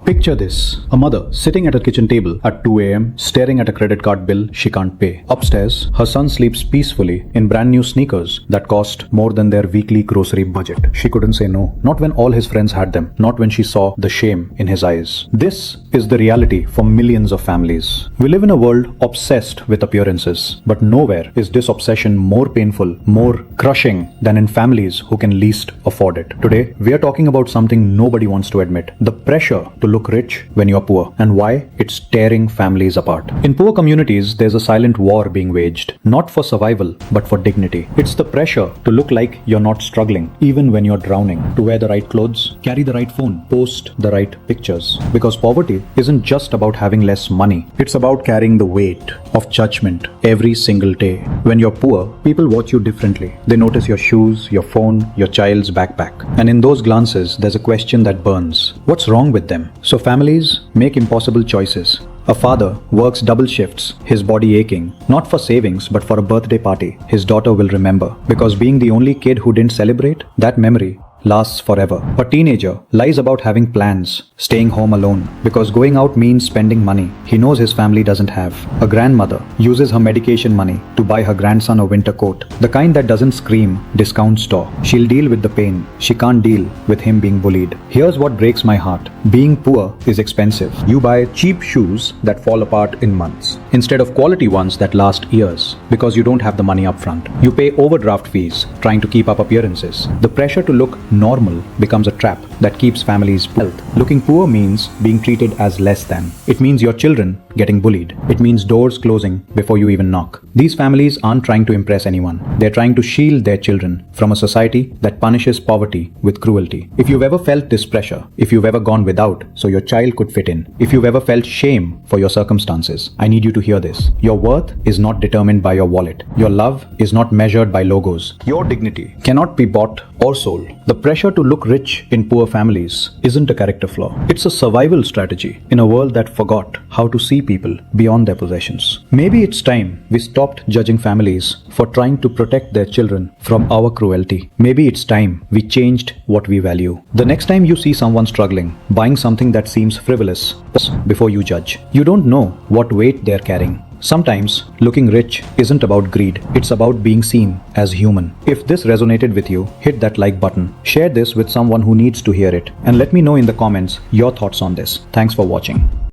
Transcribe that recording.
Picture this, a mother sitting at a kitchen table at 2 a.m. staring at a credit card bill she can't pay. Upstairs, her son sleeps peacefully in brand new sneakers that cost more than their weekly grocery budget. She couldn't say no, not when all his friends had them, not when she saw the shame in his eyes. This is the reality for millions of families. We live in a world obsessed with appearances, but nowhere is this obsession more painful, more crushing than in families who can least afford it. Today, we are talking about something nobody wants to admit: the pressure to look rich when you're poor, and why it's tearing families apart. In poor communities, there's a silent war being waged, not for survival, but for dignity. It's the pressure to look like you're not struggling, even when you're drowning, to wear the right clothes, carry the right phone, post the right pictures. Because poverty isn't just about having less money, it's about carrying the weight of judgment every single day. When you're poor, people watch you differently. They notice your shoes, your phone, your child's backpack. And in those glances, there's a question that burns. What's wrong with them? So families make impossible choices. A father works double shifts, his body aching, not for savings but for a birthday party his daughter will remember. Because being the only kid who didn't celebrate, that memory lasts forever. A teenager lies about having plans, staying home alone, because going out means spending money he knows his family doesn't have. A grandmother uses her medication money to buy her grandson a winter coat, the kind that doesn't scream discount store. She'll deal with the pain. She can't deal with him being bullied. Here's what breaks my heart. Being poor is expensive. You buy cheap shoes that fall apart in months instead of quality ones that last years because you don't have the money up front. You pay overdraft fees trying to keep up appearances. The pressure to look normal becomes a trap that keeps families wealth. Looking poor means being treated as less than. It means your children getting bullied. It means doors closing before you even knock. These families aren't trying to impress anyone. They're trying to shield their children from a society that punishes poverty with cruelty. If you've ever felt this pressure, if you've ever gone without so your child could fit in, if you've ever felt shame for your circumstances, I need you to hear this. Your worth is not determined by your wallet. Your love is not measured by logos. Your dignity cannot be bought or sold. The pressure to look rich in poor families isn't a character flaw. It's a survival strategy in a world that forgot how to see people beyond their possessions. Maybe it's time we stopped judging families for trying to protect their children from our cruelty. Maybe it's time we changed what we value. The next time you see someone struggling, buying something that seems frivolous, pause before you judge. You don't know what weight they're carrying. Sometimes looking rich isn't about greed, it's about being seen as human. If this resonated with you, hit that like button. Share this with someone who needs to hear it, and let me know in the comments your thoughts on this. Thanks for watching.